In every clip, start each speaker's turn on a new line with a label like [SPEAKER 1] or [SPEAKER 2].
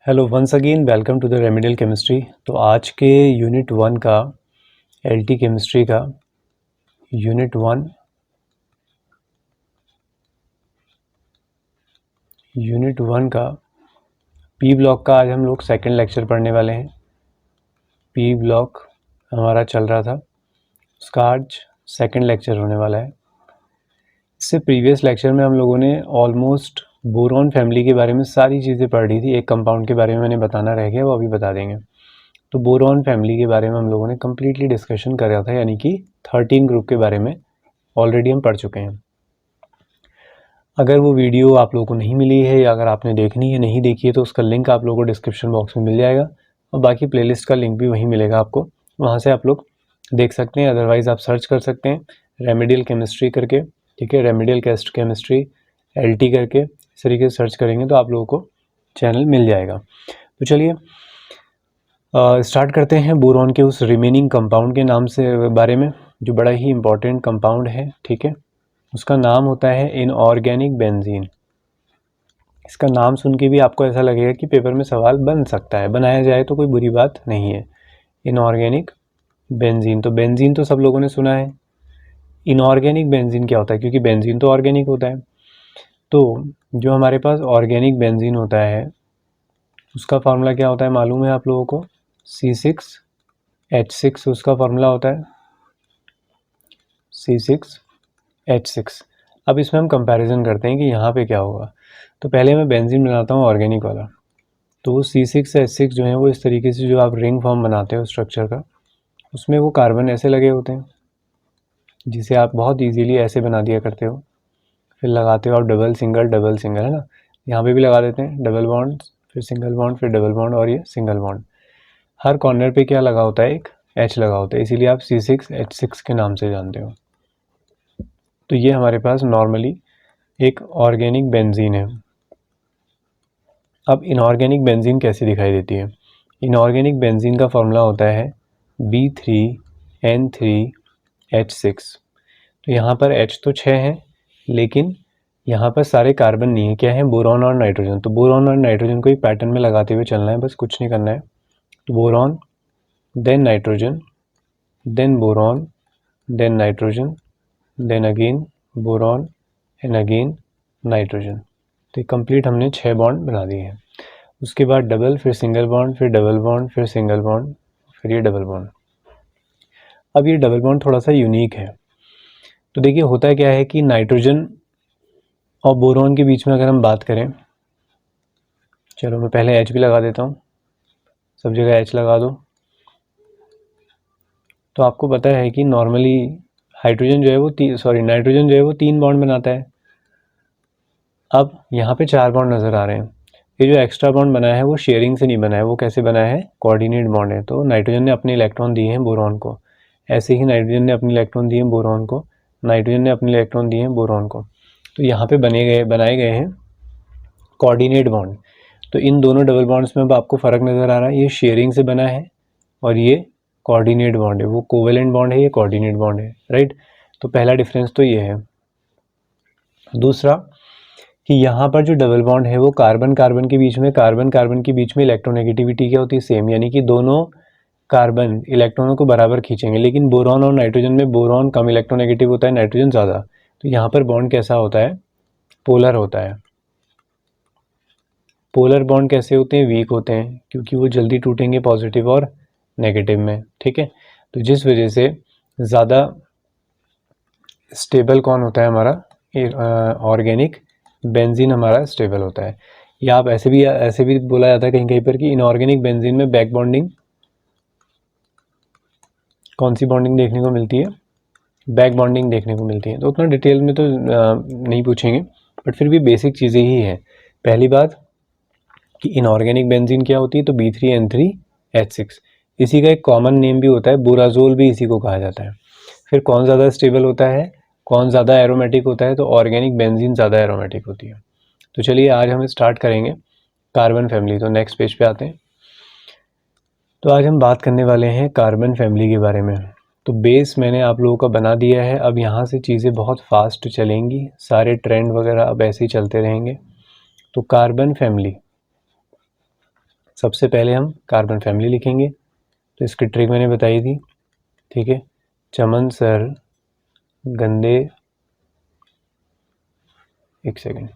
[SPEAKER 1] Hello once again welcome to the remedial chemistry. तो आज के यूनिट 1 का एलटी केमिस्ट्री का यूनिट 1 का पी ब्लॉक का आज हम लोग सेकंड लेक्चर पढ़ने वाले हैं। पी ब्लॉक हमारा चल रहा था, उसका आज सेकंड लेक्चर होने वाला है। इससे प्रीवियस लेक्चर में हम लोगों ने ऑलमोस्ट बोरॉन फैमिली के बारे में सारी चीज़ें पढ़ ली थी। एक कंपाउंड के बारे में मैंने बताना रह गया, वो अभी बता देंगे। तो बोरॉन फैमिली के बारे में हम लोगों ने कम्प्लीटली डिस्कशन करा था, यानी कि 13 ग्रुप के बारे में ऑलरेडी हम पढ़ चुके हैं। अगर वो वीडियो आप लोगों को नहीं मिली है या अगर आपने देखनी है नहीं देखी है तो उसका लिंक आप लोगों को डिस्क्रिप्शन बॉक्स में मिल जाएगा और बाकी प्लेलिस्ट का लिंक भी वहीं मिलेगा आपको, वहाँ से आप लोग देख सकते हैं। अदरवाइज़ आप सर्च कर सकते हैं रेमेडियल केमिस्ट्री करके, ठीक है, रेमेडियल केमिस्ट्री एलटी करके इस तरीके से सर्च करेंगे तो आप लोगों को चैनल मिल जाएगा। तो चलिए स्टार्ट करते हैं बोरॉन के उस रिमेनिंग कंपाउंड के नाम से बारे में, जो बड़ा ही इम्पॉर्टेंट कंपाउंड है, ठीक है। उसका नाम होता है इनऑर्गेनिक बेंजीन। इसका नाम सुन के भी आपको ऐसा लगेगा कि पेपर में सवाल बन सकता है, बनाया जाए तो कोई बुरी बात नहीं है। इनऑर्गेनिक बेंजीन, तो बेंजीन तो सब लोगों ने सुना है। इनऑर्गेनिक बेंजीन क्या होता है, क्योंकि बेंजीन तो ऑर्गेनिक होता है। तो जो हमारे पास ऑर्गेनिक बेंजीन होता है उसका फार्मूला क्या होता है मालूम है आप लोगों को? C6H6 उसका फार्मूला होता है, C6H6। अब इसमें हम कंपैरिजन करते हैं कि यहाँ पे क्या होगा। तो पहले मैं बेंजीन बनाता हूँ ऑर्गेनिक वाला। तो वो C6H6 जो है वो इस तरीके से जो आप रिंग फॉर्म बनाते हो स्ट्रक्चर का, उसमें वो कार्बन ऐसे लगे होते हैं जिसे आप बहुत इजीली ऐसे बना दिया करते हो। फिर लगाते हो आप डबल सिंगल, है ना। यहाँ पे भी लगा देते हैं डबल बॉन्ड, फिर सिंगल बॉन्ड, फिर डबल बॉन्ड और ये सिंगल बॉन्ड। हर कॉर्नर पे क्या लगा होता है? एक H लगा होता है, इसीलिए आप C6H6 के नाम से जानते हो। तो ये हमारे पास नॉर्मली एक ऑर्गेनिक बेंजीन है। अब इनऑर्गेनिक बेंजीन कैसे दिखाई देती है? इनऑर्गेनिक बेंजीन का फॉर्मूला होता है B3N3H6। तो यहाँ पर H तो 6 है, लेकिन यहाँ पर सारे कार्बन नहीं है। क्या है? बोरॉन और नाइट्रोजन। तो बोरॉन और नाइट्रोजन को ही पैटर्न में लगाते हुए चलना है, बस कुछ नहीं करना है। तो boron, then nitrogen, then boron, then nitrogen, then again boron and again nitrogen. तो ये कंप्लीट हमने 6 बॉन्ड बना दिए हैं। उसके बाद डबल, फिर सिंगल बॉन्ड, फिर डबल बॉन्ड, फिर सिंगल बॉन्ड, फिर ये डबल बॉन्ड। अब ये डबल बॉन्ड थोड़ा सा यूनिक है। तो देखिए होता क्या है कि नाइट्रोजन और बोरॉन के बीच में अगर हम बात करें, चलो मैं पहले H भी लगा देता हूँ, सब जगह H लगा दो। तो आपको पता है कि नॉर्मली हाइड्रोजन जो है वो नाइट्रोजन जो है वो 3 बॉन्ड बनाता है। अब यहाँ पे 4 बॉन्ड नज़र आ रहे हैं। ये जो एक्स्ट्रा बॉन्ड बना है वो शेयरिंग से नहीं बना है, वो कैसे बना है? कोऑर्डिनेट बॉन्ड है। तो नाइट्रोजन ने अपने इलेक्ट्रॉन दिए हैं बोरॉन को, ऐसे ही नाइट्रोजन ने अपने इलेक्ट्रॉन दिए हैं बोरॉन को, नाइट्रोजन ने अपने इलेक्ट्रॉन दिए हैं बोरॉन को। तो यहाँ पे बनाए गए हैं कोऑर्डिनेट बॉन्ड। तो इन दोनों डबल बॉन्ड्स में अब आपको फ़र्क नज़र आ रहा है, ये शेयरिंग से बना है और ये कोऑर्डिनेट बॉन्ड है। वो कोवेलेंट बॉन्ड है, ये कोऑर्डिनेट बॉन्ड है, राइट। तो पहला डिफरेंस तो ये है। दूसरा कि यहाँ पर जो डबल बॉन्ड है वो कार्बन कार्बन के बीच में इलेक्ट्रोनेगेटिविटी क्या होती है? सेम, यानी कि दोनों कार्बन इलेक्ट्रॉनों को बराबर खींचेंगे। लेकिन बोरॉन और नाइट्रोजन में बोरॉन कम इलेक्ट्रोनेगेटिव होता है, नाइट्रोजन ज़्यादा। तो यहाँ पर बॉन्ड कैसा होता है? पोलर होता है। पोलर बॉन्ड कैसे होते हैं? वीक होते हैं, क्योंकि वो जल्दी टूटेंगे पॉजिटिव और नेगेटिव में, ठीक है। तो जिस वजह से ज़्यादा स्टेबल कौन होता है? हमारा ऑर्गेनिक बेंजीन हमारा स्टेबल होता है। या आप ऐसे भी बोला जाता है कहीं कहीं पर कि इनऑर्गेनिक बेंजीन में बैक बॉन्डिंग, कौन सी बॉन्डिंग देखने को मिलती है? बैक बॉन्डिंग देखने को मिलती है। तो उतना डिटेल में तो नहीं पूछेंगे, बट फिर भी बेसिक चीज़ें ही हैं। पहली बात कि इनऑर्गेनिक बेंजीन क्या होती है? तो B3N3H6। इसी का एक कॉमन नेम भी होता है, बोराजोल भी इसी को कहा जाता है। फिर कौन ज़्यादा स्टेबल होता है, कौन ज़्यादा एरोमेटिक होता है? तो ऑर्गेनिक बेंजीन ज़्यादा एरोमेटिक होती है। तो चलिए आज हम स्टार्ट करेंगे कार्बन फैमिली। तो नेक्स्ट पेज पे आते हैं। तो आज हम बात करने वाले हैं कार्बन फैमिली के बारे में। तो बेस मैंने आप लोगों का बना दिया है, अब यहाँ से चीज़ें बहुत फास्ट चलेंगी, सारे ट्रेंड वगैरह अब ऐसे ही चलते रहेंगे। तो कार्बन फैमिली, सबसे पहले हम कार्बन फैमिली लिखेंगे, तो इसकी ट्रिक मैंने बताई थी, ठीक है। चमन सर गंदे, एक सेकेंड,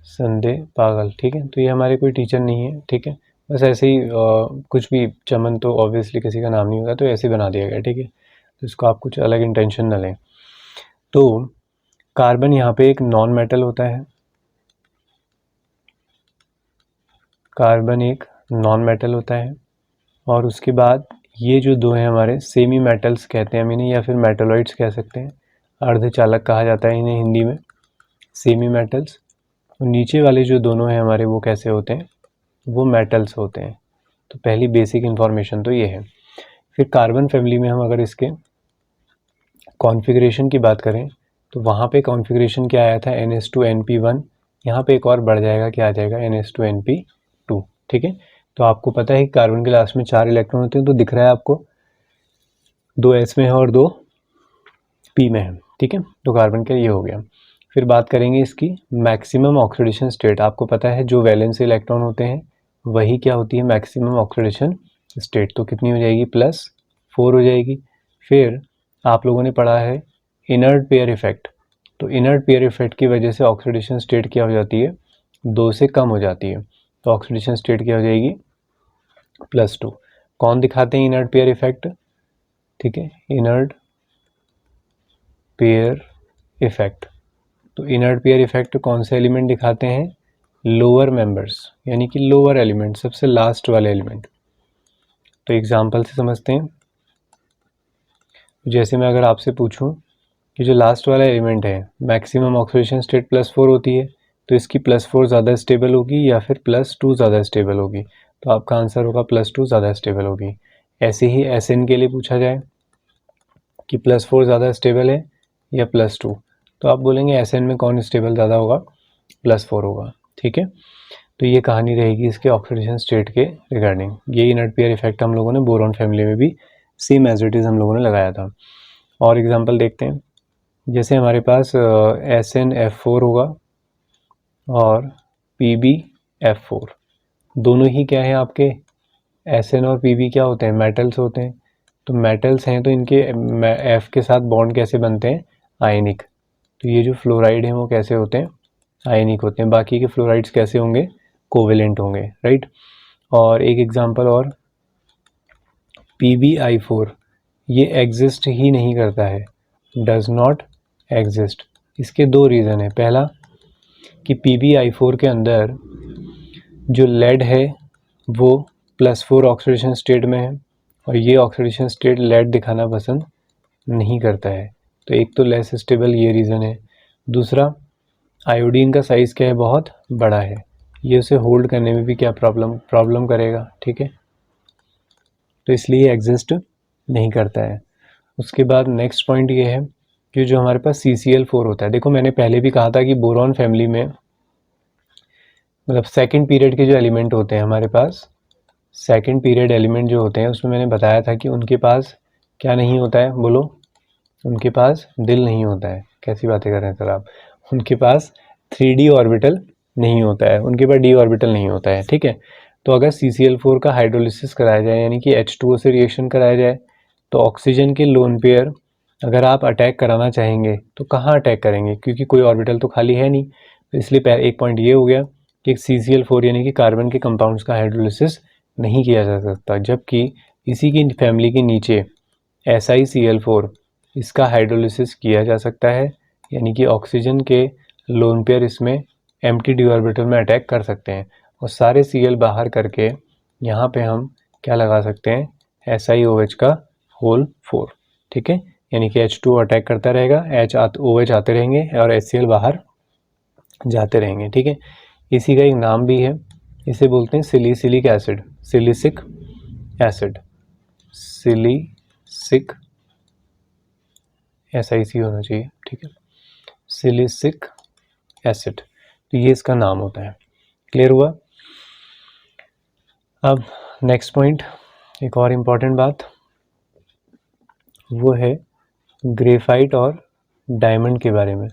[SPEAKER 1] संडे पागल, ठीक है। तो ये हमारे कोई टीचर नहीं है, ठीक है, बस ऐसे ही कुछ भी, चमन तो ऑब्वियसली किसी का नाम नहीं होगा, तो ऐसे बना दिया गया, ठीक है। तो इसको आप कुछ अलग इंटेंशन न लें। तो कार्बन यहाँ पे एक नॉन मेटल होता है, कार्बन एक नॉन मेटल होता है, और उसके बाद ये जो दो हैं हमारे सेमी मेटल्स कहते हैं हम इन्हें, या फिर मेटलॉइड्स कह सकते हैं, अर्धचालक कहा जाता है इन्हें हिंदी में, सेमी मेटल्स। और नीचे वाले जो दोनों हैं हमारे वो कैसे होते हैं, वो मेटल्स होते हैं। तो पहली बेसिक इन्फॉर्मेशन तो ये है। फिर कार्बन फैमिली में हम अगर इसके कॉन्फ़िगरेशन की बात करें, तो वहाँ पे कॉन्फ़िगरेशन क्या आया था, NH2NP1, यहाँ पे एक और बढ़ जाएगा, क्या आ जाएगा, NH2NP2, ठीक है। तो आपको पता है कि कार्बन के लास्ट में 4 इलेक्ट्रॉन होते हैं, तो दिख रहा है आपको 2 S में है और 2 P में है, ठीक है। तो कार्बन का ये हो गया। फिर बात करेंगे इसकी मैक्सिमम ऑक्सीडेशन स्टेट। आपको पता है जो वैलेंस इलेक्ट्रॉन होते हैं वही क्या होती है, मैक्सिमम ऑक्सीडेशन स्टेट। तो कितनी हो जाएगी, +4 हो जाएगी। फिर आप लोगों ने पढ़ा है इनर्ट पेयर इफेक्ट। तो इनर्ट पेयर इफेक्ट की वजह से ऑक्सीडेशन स्टेट क्या हो जाती है, 2 से कम हो जाती है। तो ऑक्सीडेशन स्टेट क्या हो जाएगी, +2। कौन दिखाते हैं इनर्ट पेयर इफेक्ट, ठीक है, इनर्ट पेयर इफेक्ट। तो इनर्ट पेयर इफेक्ट कौन से एलिमेंट दिखाते हैं, लोअर मेंबर्स, यानी कि लोअर एलिमेंट, सबसे लास्ट वाले एलिमेंट। तो एग्जांपल से समझते हैं। जैसे मैं अगर आपसे पूछूं कि जो लास्ट वाला एलिमेंट है मैक्सिमम ऑक्सीडेशन स्टेट +4 होती है, तो इसकी +4 ज़्यादा स्टेबल होगी या फिर +2 ज़्यादा स्टेबल होगी, तो आपका आंसर होगा +2 ज़्यादा स्टेबल होगी। ऐसे ही SN के लिए पूछा जाए कि +4 ज़्यादा स्टेबल है या +2, तो आप बोलेंगे SN में कौन स्टेबल ज़्यादा होगा, +4 होगा, ठीक है। तो ये कहानी रहेगी इसके ऑक्सीडेशन स्टेट के रिगार्डिंग। ये इनर्ट पेयर इफेक्ट हम लोगों ने बोरॉन फैमिली में भी सेम एज इट इज़ हम लोगों ने लगाया था। और एग्जांपल देखते हैं। जैसे हमारे पास SnF4 होगा और PbF4, दोनों ही क्या है आपके, SN और Pb क्या होते हैं, मेटल्स होते हैं। तो मेटल्स हैं तो इनके F के साथ बॉन्ड कैसे बनते हैं, आयनिक। तो ये जो फ्लोराइड हैं वो कैसे होते हैं, आयनिक होते हैं। बाकी के फ्लोराइड्स कैसे होंगे, कोवेलेंट होंगे, राइट। और एक एग्जांपल और, PbI4, ये एग्जिस्ट ही नहीं करता है, डज नॉट एग्जिस्ट। इसके 2 रीज़न है। पहला कि PbI4 के अंदर जो लेड है वो +4 ऑक्सीडेशन स्टेट में है, और ये ऑक्सीडेशन स्टेट लेड दिखाना पसंद नहीं करता है। तो एक तो लेस स्टेबल, ये रीज़न है। दूसरा, आयोडीन का साइज़ क्या है, बहुत बड़ा है, ये उसे होल्ड करने में भी क्या प्रॉब्लम करेगा, ठीक है। तो इसलिए एग्जिस्ट नहीं करता है। उसके बाद नेक्स्ट पॉइंट ये है कि जो हमारे पास CCl4 होता है, देखो मैंने पहले भी कहा था कि बोरॉन फैमिली में मतलब सेकंड पीरियड के जो एलिमेंट होते हैं हमारे पास, सेकंड पीरियड एलिमेंट जो होते हैं उसमें मैंने बताया था कि उनके पास क्या नहीं होता है, बोलो, उनके पास दिल नहीं होता है। कैसी बातें कर रहे हैं सर आप, उनके पास 3D ऑर्बिटल नहीं होता है, उनके पास D ऑर्बिटल नहीं होता है, ठीक है। तो अगर CCl4 का हाइड्रोलिसिस कराया जाए, यानी कि H2O से रिएक्शन कराया जाए, तो ऑक्सीजन के लोन पेयर अगर आप अटैक कराना चाहेंगे तो कहाँ अटैक करेंगे, क्योंकि कोई ऑर्बिटल तो खाली है नहीं। तो इसलिए एक पॉइंट ये हो गया कि CCl4 यानी कि कार्बन के कंपाउंड्स का हाइड्रोलिसिस नहीं किया जा सकता, जबकि इसी की फैमिली के नीचे SiCl4, इसका हाइड्रोलिसिस किया जा सकता है, यानी कि ऑक्सीजन के लोन पेयर इसमें एम्प्टी डी ऑर्बिटल में अटैक कर सकते हैं, और सारे Cl बाहर करके यहाँ पे हम क्या लगा सकते हैं, SiOH का होल 4, ठीक है। यानी कि H2O अटैक करता रहेगा, OH आते रहेंगे और HCl बाहर जाते रहेंगे, ठीक है। इसी का एक नाम भी है, इसे बोलते हैं salicylic acid, silicic acid, silicic SiC होना चाहिए, ठीक है, सिलिसिक एसिड। तो ये इसका नाम होता है। क्लियर हुआ। अब नेक्स्ट पॉइंट, एक और इम्पॉर्टेंट बात, वो है ग्रेफाइट और डायमंड के बारे में।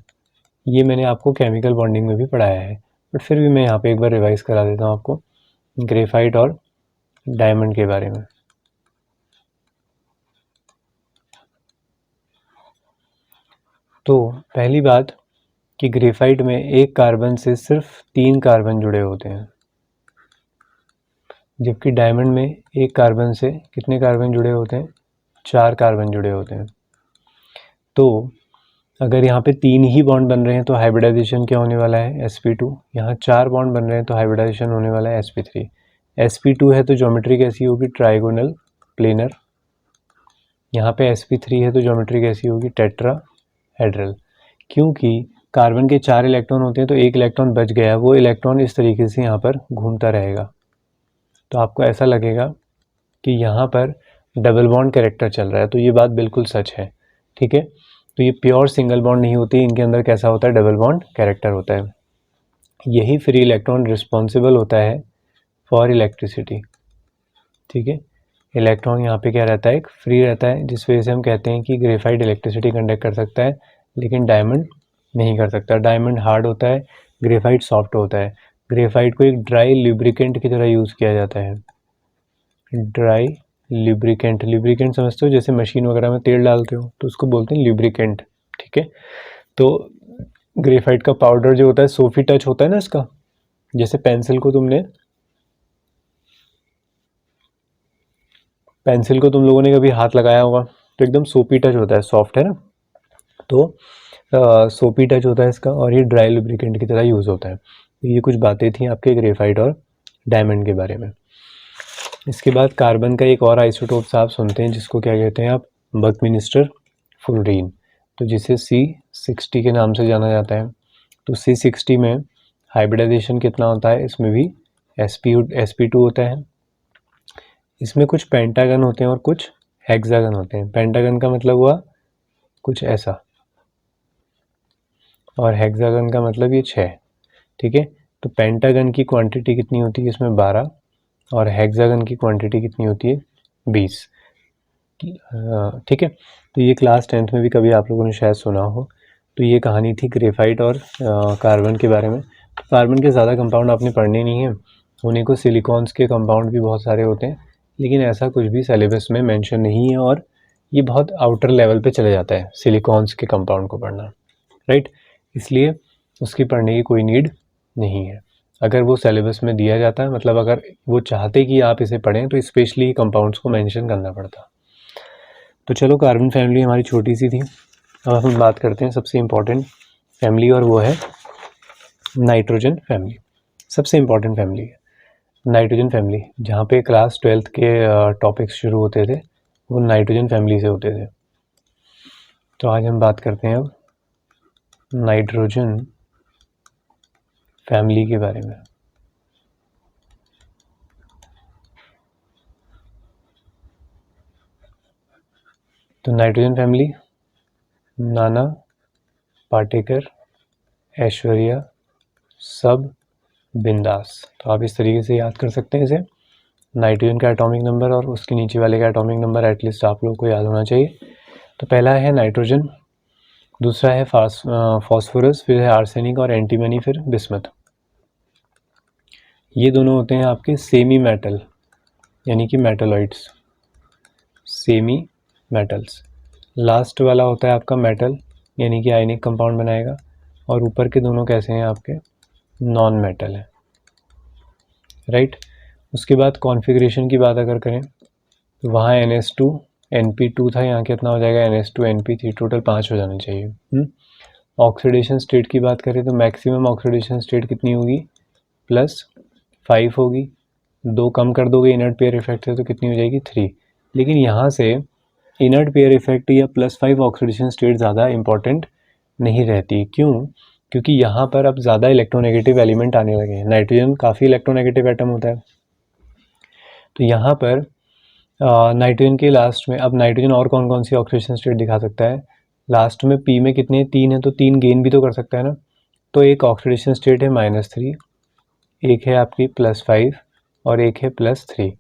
[SPEAKER 1] ये मैंने आपको केमिकल बॉन्डिंग में भी पढ़ाया है। बट फिर भी मैं यहाँ पे एक बार रिवाइज करा देता हूँ आपको ग्रेफाइट और डायमंड के बारे में। तो पहली बात कि ग्रेफाइट में एक कार्बन से सिर्फ 3 कार्बन जुड़े होते हैं, जबकि डायमंड में एक कार्बन से कितने कार्बन जुड़े होते हैं? 4 कार्बन जुड़े होते हैं। तो अगर यहाँ पे 3 ही बॉन्ड बन रहे हैं तो हाइब्रिडाइजेशन क्या होने वाला है? sp2। यहाँ 4 बॉन्ड बन रहे हैं तो हाइब्रिडाइजेशन होने वाला है sp3। sp2 है तो ज्योमेट्री कैसी होगी? Trigonal planar. यहाँ पे sp3 है तो ज्योमेट्री कैसी होगी? टेट्राहेड्रल। क्योंकि कार्बन के 4 इलेक्ट्रॉन होते हैं तो एक इलेक्ट्रॉन बच गया, वो इलेक्ट्रॉन इस तरीके से यहाँ पर घूमता रहेगा, तो आपको ऐसा लगेगा कि यहाँ पर डबल बॉन्ड कैरेक्टर चल रहा है। तो ये बात बिल्कुल सच है, ठीक है। तो ये प्योर सिंगल बॉन्ड नहीं होती, इनके अंदर कैसा होता है? डबल बॉन्ड कैरेक्टर होता है। यही फ्री इलेक्ट्रॉन रिस्पॉन्सिबल होता है फॉर इलेक्ट्रिसिटी, ठीक है। इलेक्ट्रॉन यहाँ पे क्या रहता है? एक फ्री रहता है, जिस वजह से हम कहते हैं कि ग्रेफाइट इलेक्ट्रिसिटी कंडक्ट कर सकता है लेकिन डायमंड नहीं कर सकता। डायमंड हार्ड होता है, ग्रेफाइट सॉफ्ट होता है। ग्रेफाइट को एक ड्राई लुब्रिकेंट की तरह यूज़ किया जाता है। ड्राई लुब्रिकेंट, लुब्रिकेंट समझते हो? जैसे मशीन वगैरह में तेल डालते हो तो उसको बोलते हैं लुब्रिकेंट, ठीक है। तो ग्रेफाइट का पाउडर जो होता है सोफी टच होता है ना इसका, जैसे पेंसिल को तुम लोगों ने कभी हाथ लगाया होगा तो एकदम सोपी टच होता है, सॉफ्ट है ना। तो सोपी टच होता है इसका, और ये ड्राई लुब्रिकेंट की तरह यूज़ होता है। तो ये कुछ बातें थी आपके ग्रेफाइट और डायमंड के बारे में। इसके बाद कार्बन का एक और आइसोटोप आप सुनते हैं जिसको क्या कहते हैं आप? बकमिंस्टर फुलरीन, तो जिसे C60 के नाम से जाना जाता है। तो C60 में हाइब्रिडाइजेशन कितना होता है? इसमें भी sp2 होता है। इसमें कुछ पेंटागन होते हैं और कुछ हेक्सागन होते हैं। पेंटागन का मतलब हुआ कुछ ऐसा, और हेक्सागन का मतलब ये 6, ठीक है। तो पेंटागन की क्वांटिटी कितनी होती है इसमें? 12, और हेक्सागन की क्वांटिटी कितनी होती है? 20, ठीक है। तो ये क्लास 10th में भी कभी आप लोगों ने शायद सुना हो। तो ये कहानी थी ग्रेफाइट और कार्बन के बारे में। तो कार्बन के ज़्यादा कंपाउंड आपने पढ़ने नहीं है, होने को सिलिकॉन्स के कंपाउंड भी बहुत सारे होते हैं, लेकिन ऐसा कुछ भी सिलेबस में मेंशन नहीं है, और ये बहुत आउटर लेवल पे चले जाता है सिलिकॉन्स के कंपाउंड को पढ़ना, राइट। इसलिए उसकी पढ़ने की कोई नीड नहीं है। अगर वो सिलेबस में दिया जाता है, मतलब अगर वो चाहते कि आप इसे पढ़ें, तो स्पेशली कंपाउंड्स को मेंशन करना पड़ता। तो चलो, कार्बन फैमिली हमारी छोटी सी थी। अब हम बात करते हैं सबसे इम्पॉर्टेंट फैमिली, और वो है नाइट्रोजन फैमिली। सबसे इम्पॉर्टेंट फैमिली है नाइट्रोजन फैमिली। जहाँ पे क्लास 12th के टॉपिक्स शुरू होते थे वो नाइट्रोजन फैमिली से होते थे। तो आज हम बात करते हैं अब नाइट्रोजन फैमिली के बारे में। तो नाइट्रोजन फैमिली, नाना, पाटेकर, ऐश्वर्या, सब, बिंदास। तो आप इस तरीके से याद कर सकते हैं इसे। नाइट्रोजन का एटॉमिक नंबर और उसके नीचे वाले का एटॉमिक नंबर एटलीस्ट आप लोगों को याद होना चाहिए। तो पहला है नाइट्रोजन, दूसरा है फॉस्फोरस, फिर है आर्सेनिक, और एंटीमनी, फिर बिस्मथ। ये दोनों होते हैं आपके सेमी मेटल, यानी कि मेटलॉइड्स, सेमी मेटल्स। लास्ट वाला होता है आपका मेटल, यानी कि आयनिक कंपाउंड बनाएगा, और ऊपर के दोनों कैसे हैं आपके? नॉन मेटल है, राइट। उसके बाद कॉन्फ़िगरेशन की बात अगर करें तो वहाँ NH2 NP2 था, यहाँ कितना हो जाएगा? NH2 NP3, टोटल 5 हो जाने चाहिए। ऑक्सीडेशन स्टेट की बात करें तो मैक्सिमम ऑक्सीडेशन स्टेट कितनी होगी? +5 होगी। 2 कम कर दोगे इनर्ट पेयर इफेक्ट से तो कितनी हो जाएगी? 3। लेकिन यहाँ से इनर्ट पेयर इफेक्ट या +5 ऑक्सीडेशन स्टेट ज़्यादा इंपॉर्टेंट नहीं रहती। क्यों? क्योंकि यहाँ पर अब ज़्यादा इलेक्ट्रोनेगेटिव एलिमेंट आने लगे हैं। नाइट्रोजन काफ़ी इलेक्ट्रोनेगेटिव एटम होता है, तो यहाँ पर नाइट्रोजन के लास्ट में, अब नाइट्रोजन और कौन कौन सी ऑक्सीडेशन स्टेट दिखा सकता है? लास्ट में P में कितने? 3 है, तो 3 गेन भी तो कर सकता है ना। तो एक ऑक्सीडेशन स्टेट है -3, एक है आपकी +5, और एक है +3।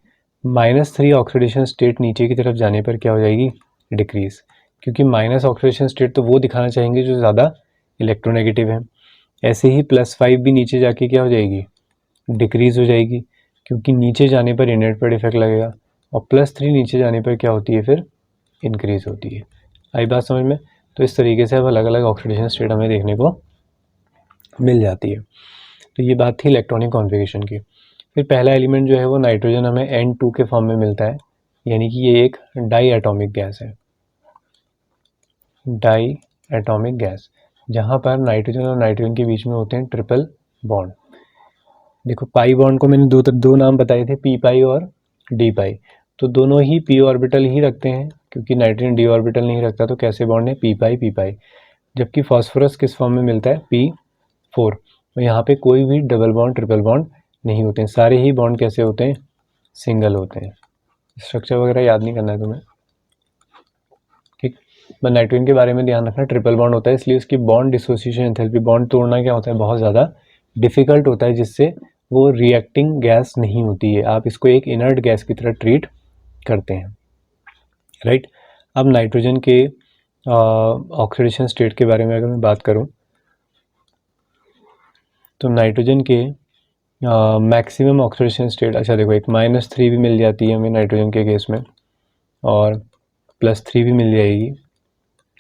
[SPEAKER 1] -3 ऑक्सीडेशन स्टेट नीचे की तरफ जाने पर क्या हो जाएगी? डिक्रीज, क्योंकि माइनस ऑक्सीडेशन स्टेट तो वो दिखाना चाहेंगे जो ज़्यादा इलेक्ट्रोनेगेटिव है। ऐसे ही +5 भी नीचे जाके क्या हो जाएगी, डिक्रीज़ हो जाएगी, क्योंकि नीचे जाने पर इनर्ट पर इफेक्ट लगेगा, और +3 नीचे जाने पर क्या होती है फिर, इंक्रीज़ होती है। आई बात समझ में? तो इस तरीके से अब अलग अलग ऑक्सीडेशन स्टेट हमें देखने को मिल जाती है। तो ये बात थी इलेक्ट्रॉनिक कॉन्फ़िगरेशन की। फिर पहला एलिमेंट जो है वो नाइट्रोजन हमें N2 के फॉर्म में मिलता है, यानी कि ये एक डाई एटॉमिक गैस है, डाई एटॉमिक गैस, जहाँ पर नाइट्रोजन और नाइट्रोजन के बीच में होते हैं ट्रिपल बॉन्ड। देखो पाई बॉन्ड को मैंने दो नाम बताए थे, पी पाई और डी पाई, तो दोनों ही पी ऑर्बिटल ही रखते हैं, क्योंकि नाइट्रोजन डी ऑर्बिटल नहीं रखता, तो कैसे बॉन्ड है, पी पाई। जबकि फॉस्फोरस किस फॉर्म में मिलता है, P4। तो यहाँ पे कोई भी डबल बॉन्ड ट्रिपल बॉन्ड नहीं होते हैं, सारे ही बॉन्ड कैसे होते हैं, सिंगल होते हैं। स्ट्रक्चर वगैरह याद नहीं करना है तुम्हें, ठीक। बस नाइट्रोजन के बारे में ध्यान रखना, ट्रिपल बॉन्ड होता है, इसलिए उसकी बॉन्ड डिसोसिएशन एंथैल्पी, बॉन्ड तोड़ना क्या होता है, बहुत ज़्यादा डिफिकल्ट होता है, जिससे वो रिएक्टिंग गैस नहीं होती है, आप इसको एक इनर्ट गैस की तरह ट्रीट करते हैं, राइट। अब नाइट्रोजन के ऑक्सीडेशन स्टेट के बारे में अगर मैं बात करूं, तो नाइट्रोजन के मैक्सिमम ऑक्सीडेशन स्टेट, अच्छा देखो, एक -3 भी मिल जाती है हमें नाइट्रोजन के केस में, और +3 भी मिल जाएगी,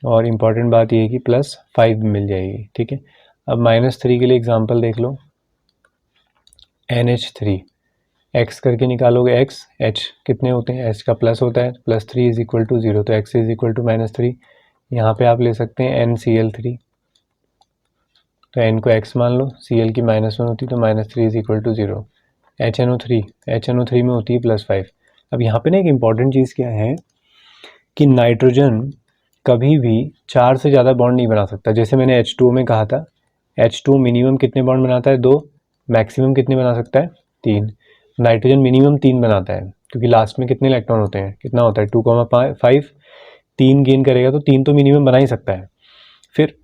[SPEAKER 1] और इम्पॉर्टेंट बात ये है कि +5 भी मिल जाएगी, ठीक है। अब -3 के लिए एग्जांपल देख लो, NH3, x करके निकालोगे, x h कितने होते हैं, h का प्लस होता है, +3 = 0, तो x = -3। यहाँ पे आप ले सकते हैं NCl3, तो n को x मान लो, Cl की -1 होती है, तो -3 = 0। HNO3 में होती है +5। अब यहाँ पे ना एक इम्पॉर्टेंट चीज़ क्या है कि नाइट्रोजन कभी भी 4 से ज़्यादा बॉन्ड नहीं बना सकता। जैसे मैंने H2O में कहा था, H2O मिनिमम कितने बॉन्ड बनाता है, 2, मैक्सिमम कितने बना सकता है, 3। नाइट्रोजन मिनिमम 3 बनाता है, क्योंकि लास्ट में कितने इलेक्ट्रॉन होते हैं, कितना होता है, 2,5, 3 गेन करेगा, तो 3 तो मिनिमम बना ही सकता है। फिर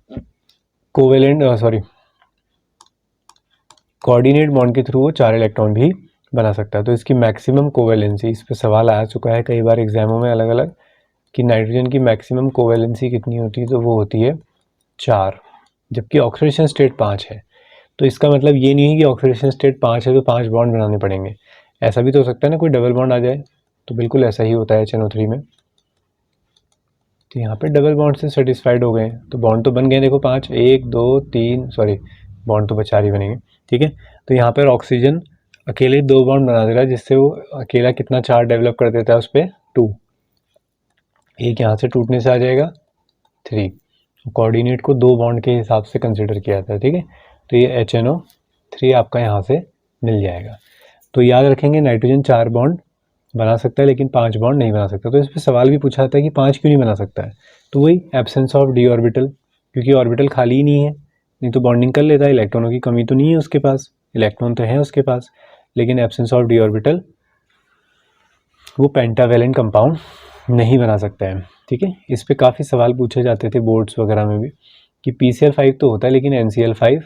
[SPEAKER 1] कोऑर्डिनेट बॉन्ड के थ्रू वो 4 इलेक्ट्रॉन भी बना सकता है। तो इसकी मैक्सिमम कोवेलेंसी, इस पर सवाल आ चुका है कई बार एग्जामों में अलग अलग, कि नाइट्रोजन की मैक्सिमम कोवेलेंसी कितनी होती है, तो वो होती है 4, जबकि ऑक्सीडेशन स्टेट 5 है। तो इसका मतलब ये नहीं है कि ऑक्सीडेशन स्टेट 5 है तो 5 बॉन्ड बनाने पड़ेंगे, ऐसा भी तो हो सकता है ना, कोई डबल बॉन्ड आ जाए, तो बिल्कुल ऐसा ही होता है HNO3 में। तो यहाँ पे डबल बॉन्ड से सेटिस्फाइड हो गए, तो बॉन्ड तो बन गए, देखो 5, 1 2 3, सॉरी बॉन्ड तो बस 4 ही बनेंगे, ठीक है। तो यहाँ पर ऑक्सीजन अकेले 2 बॉन्ड बना दे रहा है, जिससे वो अकेला कितना चार्ज डेवलप कर देता है उस पर, 2। एक यहाँ से टूटने से आ जाएगा 3। कोऑर्डिनेट को 2 बॉन्ड के हिसाब से कंसिडर किया जाता है, ठीक है। तो ये HNO3 आपका यहाँ से मिल जाएगा। तो याद रखेंगे, नाइट्रोजन 4 बॉन्ड बना सकता है, लेकिन 5 बॉन्ड नहीं बना सकता। तो इस पर सवाल भी पूछा जाता है कि 5 क्यों नहीं बना सकता है, तो वही एब्सेंस ऑफ डी ऑर्बिटल, क्योंकि ऑर्बिटल खाली ही नहीं है, नहीं तो बॉन्डिंग कर लेता है, इलेक्ट्रॉनों की कमी तो नहीं है उसके पास, इलेक्ट्रॉन तो है उसके पास, लेकिन एब्सेंस ऑफ डी ऑर्बिटल वो पेंटावेलेंट कंपाउंड नहीं बना सकता है, ठीक है। इस पे काफ़ी सवाल पूछे जाते थे बोर्ड्स वगैरह में भी, कि PCl5 तो होता है लेकिन NCl5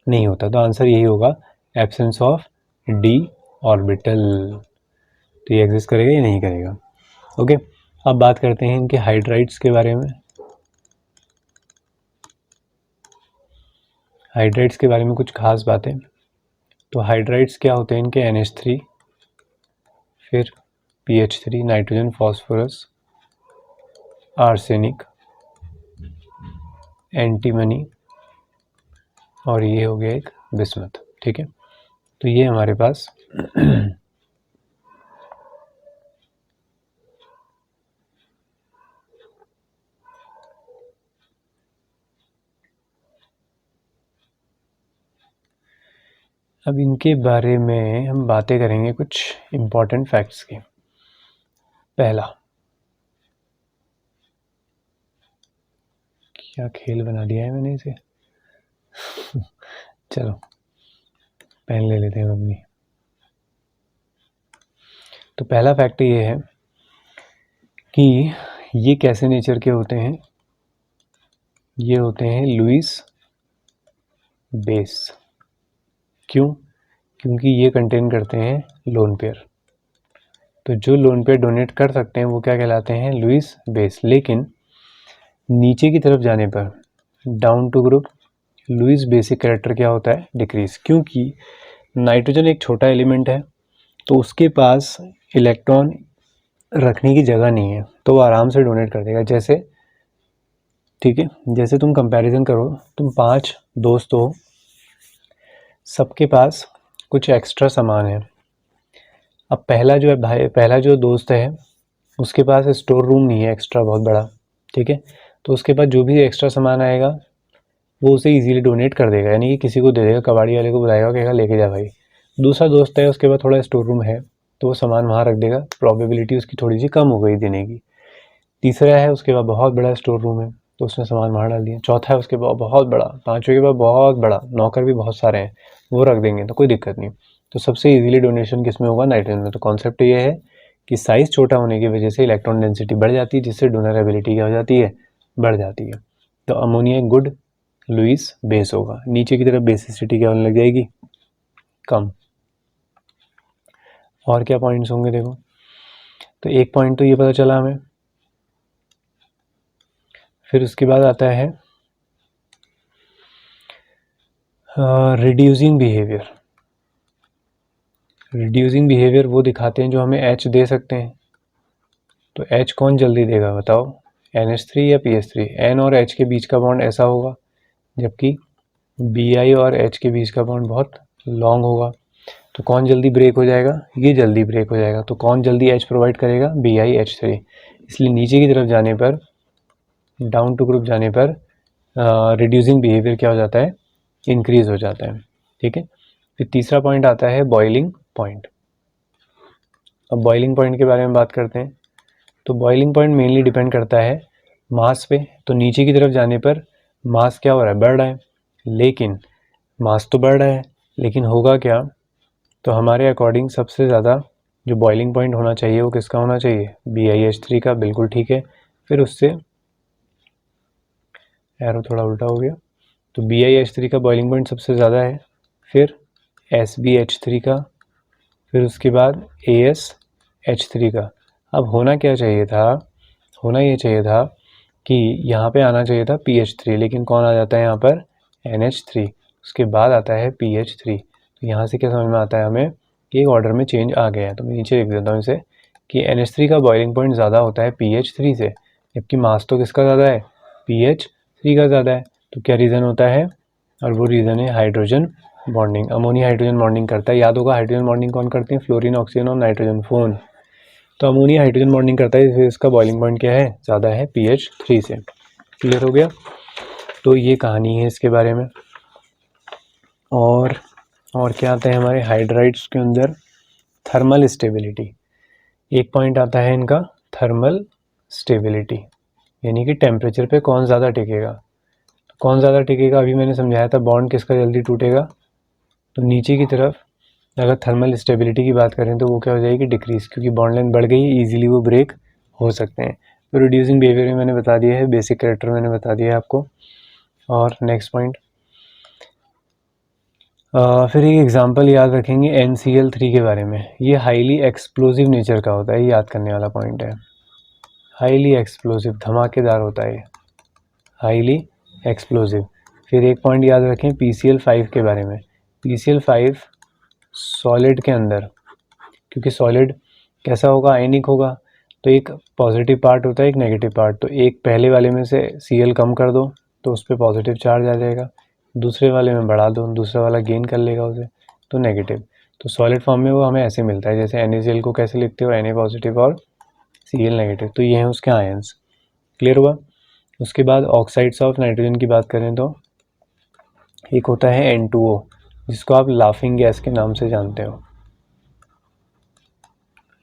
[SPEAKER 1] नहीं होता। तो आंसर यही होगा, एब्सेंस ऑफ डी ऑर्बिटल। तो ये एग्जिस्ट करेगा या नहीं करेगा, ओके। अब बात करते हैं इनके हाइड्राइड्स के बारे में। हाइड्राइड्स के बारे में कुछ खास बातें, तो हाइड्राइड्स क्या होते हैं इनके, NH3, फिर PH3, nitrogen, phosphorus, arsenic, antimony, और ये हो गया एक बिस्मथ, ठीक है। तो ये हमारे पास अब इनके बारे में हम बातें करेंगे कुछ इम्पॉर्टेंट फैक्ट्स की। पहला, क्या खेल बना दिया है मैंने इसे चलो पेन ले लेते हैं अपनी। तो पहला फैक्ट ये है कि ये कैसे नेचर के होते हैं, ये होते हैं लुईस बेस। क्यों, क्योंकि ये कंटेन करते हैं लोन पेयर। तो जो लोन पेयर डोनेट कर सकते हैं वो क्या कहलाते हैं, लुईस बेस। लेकिन नीचे की तरफ जाने पर, down to group, Lewis basic character क्या होता है, डिक्रीज, क्योंकि नाइट्रोजन एक छोटा एलिमेंट है तो उसके पास इलेक्ट्रॉन रखने की जगह नहीं है, तो वो आराम से डोनेट कर देगा। जैसे, ठीक है, जैसे तुम कंपैरिजन करो, तुम 5 दोस्त हो, सबके पास कुछ एक्स्ट्रा सामान है। अब पहला जो है भाई, पहला जो दोस्त है उसके पास स्टोर रूम नहीं है एक्स्ट्रा बहुत बड़ा, ठीक है, तो उसके पास जो भी एक्स्ट्रा सामान आएगा वो उसे इजीली डोनेट कर देगा, यानी कि किसी को दे देगा, कबाड़ी वाले को बुलाएगा, कहेगा लेके जा भाई। दूसरा दोस्त है उसके पास थोड़ा स्टोर रूम है तो वो सामान वहाँ रख देगा, प्रोबेबिलिटी उसकी थोड़ी सी कम हो गई देने की। तीसरा है उसके पास बहुत बड़ा स्टोर रूम है तो उसने सामान वहाँ डाल दिया। चौथा है उसके पास बहुत बड़ा, पाँचवें के पास बहुत बड़ा, नौकर भी बहुत सारे हैं, वो रख देंगे तो कोई दिक्कत नहीं। तो सबसे इजीली डोनेशन किस में होगा, नाइट्रोजन में। तो कॉन्सेप्ट ये है कि साइज़ छोटा होने की वजह से इलेक्ट्रॉन डेंसिटी बढ़ जाती है, जिससे डोनरेबिलिटी क्या हो जाती है, बढ़ जाती है। तो अमोनिया एक गुड लुईस बेस होगा। नीचे की तरफ बेसिसिटी क्या होने लग जाएगी, कम। और क्या पॉइंट्स होंगे देखो, तो एक पॉइंट तो ये पता चला हमें। फिर उसके बाद आता है रिड्यूसिंग बिहेवियर। रिड्यूसिंग बिहेवियर वो दिखाते हैं जो हमें H दे सकते हैं। तो H कौन जल्दी देगा बताओ, NH3 या PH3? N और H के बीच का बॉन्ड ऐसा होगा, जबकि Bi और H के बीच का बॉन्ड बहुत लॉन्ग होगा। तो कौन जल्दी ब्रेक हो जाएगा, ये जल्दी ब्रेक हो जाएगा। तो कौन जल्दी H प्रोवाइड करेगा, BiH3। इसलिए नीचे की तरफ जाने पर, डाउन टू ग्रुप जाने पर रिड्यूसिंग बिहेवियर क्या हो जाता है, इंक्रीज हो जाता है, ठीक है। फिर तीसरा पॉइंट आता है बॉइलिंग पॉइंट। अब बॉइलिंग पॉइंट के बारे में बात करते हैं। तो बॉइलिंग पॉइंट मेनली डिपेंड करता है मास पे। तो नीचे की तरफ जाने पर मास क्या हो रहा है, बढ़ रहा है, लेकिन मास तो बढ़ रहा है, लेकिन होगा क्या, तो हमारे अकॉर्डिंग सबसे ज़्यादा जो बॉइलिंग पॉइंट होना चाहिए वो किसका होना चाहिए, BiH3 का, बिल्कुल ठीक है। फिर उससे एरो थोड़ा उल्टा हो गया, तो BiH3 का बॉइलिंग पॉइंट सबसे ज़्यादा है, फिर SbH3 का, फिर उसके बाद AsH3 का। अब होना क्या चाहिए था, होना ये चाहिए था कि यहाँ पे आना चाहिए था PH3, लेकिन कौन आ जाता है यहाँ पर, NH3, उसके बाद आता है PH3। तो यहाँ से क्या समझ में आता है हमें कि एक ऑर्डर में चेंज आ गया है। तो मैं नीचे लिख देता हूँ इसे कि NH3 का बॉइलिंग पॉइंट ज़्यादा होता है PH3 से, जबकि मास तो किसका ज़्यादा है, PH3 का ज़्यादा है। तो क्या रीज़न होता है, और वो रीज़न है hydrogen bonding. Ammonia hydrogen bonding करता है, याद होगा हाइड्रोजन बॉन्डिंग कौन करते हैं, फ्लोरीन, ऑक्सीजन और नाइट्रोजन फोन। तो अमोनिया हाइड्रोजन बॉन्डिंग करता है, इसलिए इसका बॉइलिंग पॉइंट क्या है, ज़्यादा है PH3 से। क्लियर हो गया। तो ये कहानी है इसके बारे में। और क्या आता है हमारे हाइड्राइड्स के अंदर, थर्मल स्टेबिलिटी। एक पॉइंट आता है इनका थर्मल स्टेबिलिटी, यानी कि टेम्परेचर पे कौन ज़्यादा टिकेगा। तो कौन ज़्यादा टिकेगा, अभी मैंने समझाया था, बॉन्ड किसका जल्दी टूटेगा, तो नीचे की तरफ अगर थर्मल स्टेबिलिटी की बात करें तो वो क्या हो जाएगी, डिक्रीज, क्योंकि बॉन्ड लेंथ बढ़ गई, इजीली वो ब्रेक हो सकते हैं। तो रिड्यूसिंग बिहेवियर मैंने बता दिया है, बेसिक कैरेक्टर मैंने बता दिया है आपको। और नेक्स्ट पॉइंट, फिर एक एग्जांपल याद रखेंगे NCl3 के बारे में। ये हाईली एक्सप्लोजिव नेचर का होता है, ये याद करने वाला पॉइंट है। हाईली एक्सप्लोजिव, धमाकेदार होता है, हाईली एक्सप्लोजिव। फिर एक पॉइंट याद रखें PCl5 के बारे में। PCl5 सॉलिड के अंदर, क्योंकि सॉलिड कैसा होगा, आयनिक होगा, तो एक पॉजिटिव पार्ट होता है, एक नेगेटिव पार्ट। तो एक पहले वाले में से Cl कम कर दो तो उस पर पॉजिटिव चार्ज आ जाएगा, दूसरे वाले में बढ़ा दो, दूसरा वाला गेन कर लेगा उसे, तो नेगेटिव। तो सॉलिड फॉर्म में वो हमें ऐसे मिलता है, जैसे NaCl को कैसे लिखते हो, Na पॉजिटिव और Cl नेगेटिव। तो ये हैं उसके आयंस। क्लियर हुआ। उसके बाद ऑक्साइड्स ऑफ नाइट्रोजन की बात करें तो एक होता है N2O, जिसको आप लाफिंग गैस के नाम से जानते हो,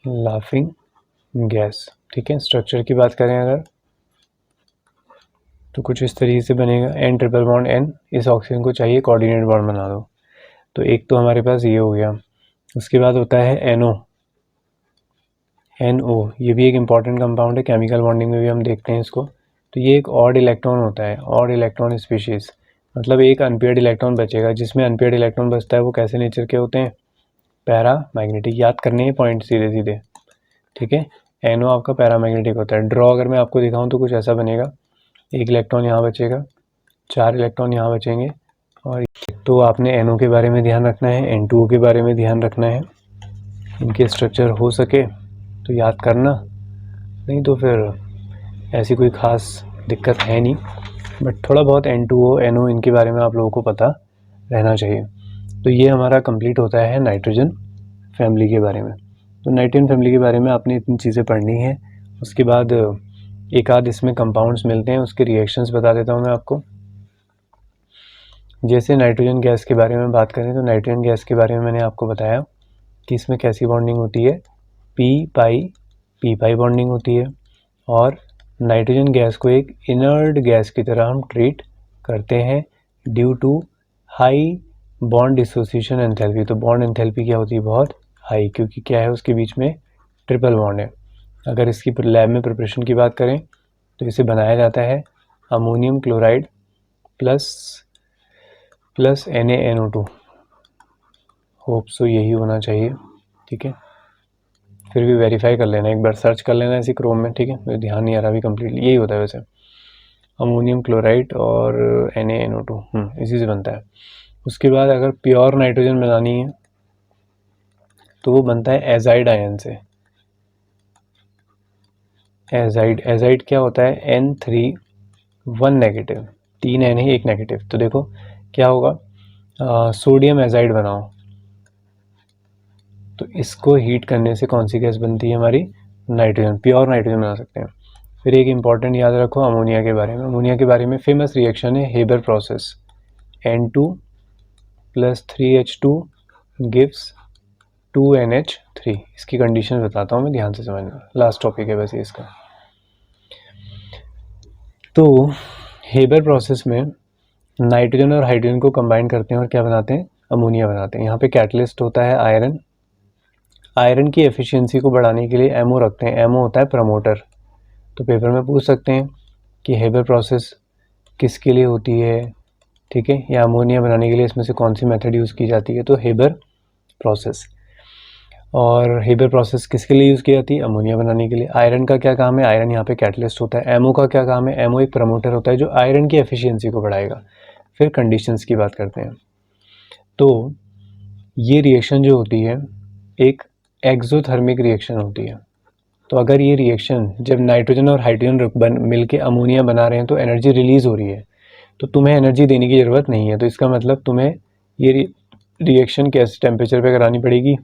[SPEAKER 1] लाफिंग गैस, ठीक है। स्ट्रक्चर की बात करें अगर, तो कुछ इस तरीके से बनेगा, N ट्रिपल बॉन्ड N, इस ऑक्सीजन को चाहिए कोऑर्डिनेट बॉन्ड बना दो। तो एक तो हमारे पास ये हो गया। उसके बाद होता है NO। NO ये भी एक इम्पॉर्टेंट कंपाउंड है, केमिकल बॉन्डिंग में भी हम देखते हैं इसको। तो ये एक ऑड इलेक्ट्रॉन होता है, ऑड इलेक्ट्रॉन स्पीशीज़, मतलब एक अनपेयर्ड इलेक्ट्रॉन बचेगा। जिसमें अनपेयर्ड इलेक्ट्रॉन बचता है वो कैसे नेचर के होते हैं, पैरा मैग्नेटिक। याद करने हैं पॉइंट सीधे सीधे, ठीक है। NO आपका पैरा मैग्नेटिक होता है। ड्रॉ अगर मैं आपको दिखाऊं तो कुछ ऐसा बनेगा, एक इलेक्ट्रॉन यहाँ बचेगा, 4 इलेक्ट्रॉन यहाँ बचेंगे, तो आपने NO के बारे में ध्यान रखना है, N2O के बारे में ध्यान रखना है। इनके स्ट्रक्चर हो सके तो याद करना, नहीं तो फिर ऐसी कोई ख़ास दिक्कत है नहीं, बट थोड़ा बहुत N2O NO इनके बारे में आप लोगों को पता रहना चाहिए। तो ये हमारा कंप्लीट होता है नाइट्रोजन फैमिली के बारे में। तो नाइट्रोजन फैमिली के बारे में आपने इतनी चीज़ें पढ़नी है। उसके बाद एक आध इसमें कंपाउंड्स मिलते हैं, उसके रिएक्शंस बता देता हूँ मैं आपको। जैसे नाइट्रोजन गैस के बारे में बात करें तो नाइट्रोजन गैस के बारे में मैंने आपको बताया कि इसमें कैसी बॉन्डिंग होती है, p पाई बॉन्डिंग होती है। और नाइट्रोजन गैस को एक इनर्ट गैस की तरह हम ट्रीट करते हैं due to high bond dissociation enthalpy. तो बॉन्ड एंथैल्पी क्या होती है, बहुत हाई, क्योंकि क्या है उसके बीच में ट्रिपल बॉन्ड है। अगर इसकी लैब में प्रिपरेशन की बात करें तो इसे बनाया जाता है ammonium chloride plus NaNO2। Hope so यही होना चाहिए, ठीक है। फिर भी वेरीफाई कर लेना, एक बार सर्च कर लेना इसी क्रोम में, ठीक है। मुझे ध्यान नहीं आ रहा अभी कम्प्लीटली, यही होता है वैसे, अमोनियम क्लोराइड और NaNO2 इसी से बनता है। उसके बाद अगर प्योर नाइट्रोजन बनानी है तो वो बनता है एजाइड आयन से। एजाइड क्या होता है, N3 1 नेगेटिव, 3 N है 1 नेगेटिव। तो देखो क्या होगा, सोडियम एजाइड बनाओ तो इसको हीट करने से कौन सी गैस बनती है हमारी, नाइट्रोजन, प्योर नाइट्रोजन बना सकते हैं। फिर एक इम्पॉर्टेंट याद रखो अमोनिया के बारे में। अमोनिया के बारे में फेमस रिएक्शन है Haber process, N2 + 3H2 gives 2NH3। इसकी कंडीशन बताता हूँ मैं, ध्यान से समझना, लास्ट टॉपिक है वैसे इसका। तो हेबर प्रोसेस में नाइट्रोजन और हाइड्रोजन को कंबाइन करते हैं और क्या बनाते हैं, अमोनिया बनाते हैं। यहाँ पे कैटलिस्ट होता है आयरन। आयरन की एफिशिएंसी को बढ़ाने के लिए एमओ रखते हैं, एमओ होता है प्रमोटर। तो पेपर में पूछ सकते हैं कि हेबर प्रोसेस किसके लिए होती है, ठीक है, या अमोनिया बनाने के लिए इसमें से कौन सी मेथड यूज़ की जाती है, तो हेबर प्रोसेस। और हेबर प्रोसेस किसके लिए यूज़ की जाती है, अमोनिया बनाने के लिए। आयरन का क्या काम है, आयरन यहाँ पे कैटलिस्ट होता है। एमओ का क्या काम है, एमओ एक प्रमोटर होता है जो आयरन की एफिशिएंसी को बढ़ाएगा। फिर कंडीशंस की बात करते हैं। तो ये रिएक्शन जो होती है एक एक्सोथर्मिक रिएक्शन होती है। तो अगर ये रिएक्शन जब नाइट्रोजन और हाइड्रोजन मिल के अमोनिया बना रहे हैं तो एनर्जी रिलीज़ हो रही है, तो तुम्हें एनर्जी देने की ज़रूरत नहीं है। तो इसका मतलब तुम्हें ये रिएक्शन कैसे टेम्परेचर पे करानी पड़ेगी,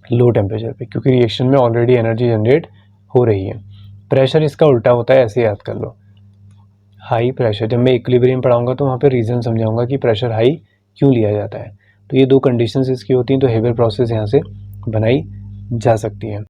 [SPEAKER 1] लो टेम्परेचर पे, क्योंकि रिएक्शन में ऑलरेडी एनर्जी जनरेट हो रही है। प्रेशर इसका उल्टा होता है, ऐसे याद कर लो, हाई प्रेशर। जब मैं इक्विलिब्रियम पढ़ाऊंगा तो वहाँ पे रीज़न समझाऊंगा कि प्रेशर हाई क्यों लिया जाता है। तो ये दो कंडीशंस इसकी होती हैं, तो हेबर प्रोसेस यहाँ से बनाई जा सकती है।